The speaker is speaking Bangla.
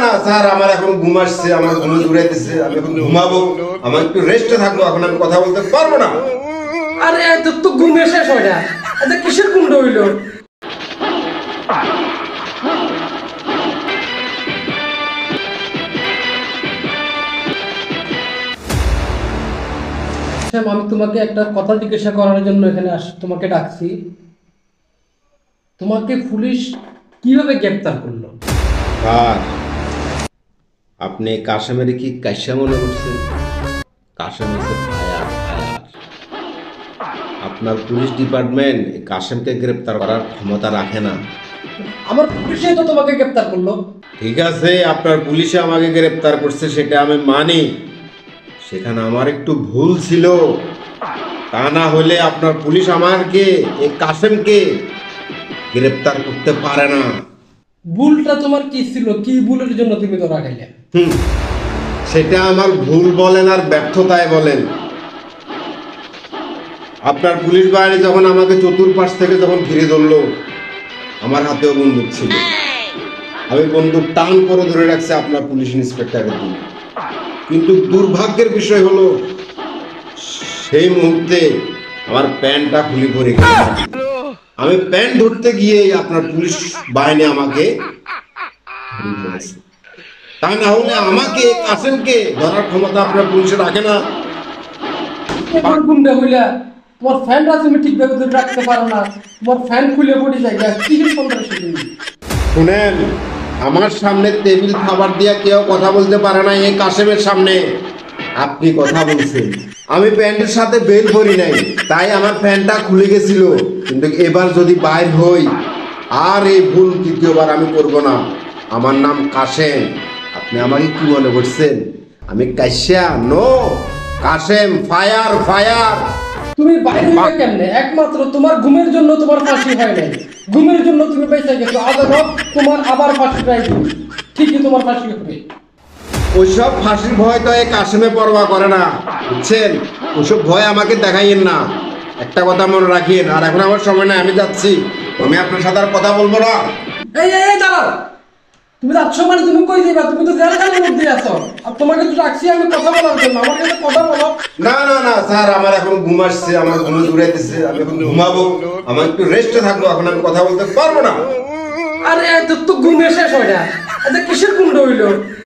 না স্যার, আমার এখন ঘুম আসছে, আমার ঘুমে ঘুরাইতেছে, আমি এখন ঘুমাবো, আমার একটু রেস্টে থাকবো, এখন আমি কথা বলতে পারবো না। আরে তোর তো ঘুম শেষ হয় না, আচ্ছা কিসের ঘুম হইল? আমি তোমাকে একটা কথা জিজ্ঞাসা করার জন্য এখানে তোমাকে ডাকছি। তোমাকে পুলিশ কিভাবে গ্রেপ্তার করলো? স্যার, আপনি কাশেমের কি কাশ্যা মনে করছেন? কাশেম হচ্ছে ফায়ার ফায়ার। আপনার পুলিশ ডিপার্টমেন্ট কাশেমকে গ্রেপ্তার করার ক্ষমতা রাখে না। আমার পুলিশে তো তোমাকে গ্রেপ্তার করলো। ঠিক আছে, আপনার পুলিশে আমাকে গ্রেপ্তার করছে, সেটা আমি মানি। সেখানে আমার একটু ভুল ছিল, তা না হলে আপনার পুলিশ আমাকে এই কাশেমকে গ্রেপ্তার করতে পারে না। ভুলটা তোমার কি ছিল? কি ভুলের জন্য তুমি ধরা খাইলে? সেটা আমার ভুল বলেন আর ব্যর্থতায় বলেন। আপনার পুলিশ বাহিনী যখন আমাকে চতুর্পাশ থেকে যখন ঘিরে ধরলো, আমার হাতেও বন্দুক ছিল, আমি বন্দুক টান করে ধরে রাখছি আপনার পুলিশ ইন্সপেক্টরের দিন। কিন্তু দুর্ভাগ্যের বিষয় হলো, সেই মুহূর্তে আমার প্যান্টটা খুলে পড়ে গেল। আমি প্যান্ট ধরতে গিয়ে আপনার পুলিশ বাহিনী আমাকে ধরে ফেলেছে। তা না হলে আমাকে কাসেমকে ধরার ক্ষমতা আপনার পুলিশে রাখে না। তোমার গুন্ডা হইলা, তোমার ফ্যানটা তুমি ঠিকভাবে ধরে রাখতে পারো না, তোমার ফ্যান খুলে পড়ে যায়, কিসের সন্ত্রাসী তুমি? শুনেন, আমার সামনে টেবিল খাবার দিয়ে কেউ কথা বলতে পারে না, এই কাসেমের সামনে আপনি কথা বলছেন। আমি প্যান্টের সাথে বেল করি নাই, তাই আমার প্যান্টটা খুলে গেছিল। কিন্তু এবার যদি বাইর হই, আর এই ভুল দ্বিতীয়বার আমি করব না। আমার নাম কাসেম। আপনি আমাকে কি মনে করছেন? আমি কাশ্যা? নো, কাসেম ফায়ার ফায়ার। তুমি বাইরে হইলে কেমনে? একমাত্র তোমার ঘুমের জন্য তোমার ফাঁসি হয় নাই, ঘুমের জন্য তুমি বেঁচে গেছো। আদালত তোমার আবার ফাঁসি চাই, ঠিকই তোমার ফাঁসি হবে। ওইসব ফাঁসির ভয় তো এই কাশেমে পরোয়া করে না, বুঝছেন? ওইসব ভয় আমাকে দেখাইয়েন না। একটা কথা মনে রাখিয়েন, আর এখন আমার সময় নাই, আমি যাচ্ছি। আমি আপনার সাথে আর কথা বলবো না। এই এই এই দাঁড়াও, তুমি যাচ্ছ মানে তুমি কই যাইবা? তুমি তো জেলখানার মধ্যে আছো, আর তোমাকে তো ডাকছি আমি কথা বলার জন্য, আমার কাছে কথা বলো। না না না স্যার, আমার এখন ঘুম আসছে, আমার ঘুমে ঘুরাইতেছে, আমি এখন ঘুমাবো, আমার একটু রেস্টে থাকবো, এখন আমি কথা বলতে পারবো না। আরে তোর তো ঘুম শেষ হয় না, আচ্ছা কিসের ঘুম হইলো?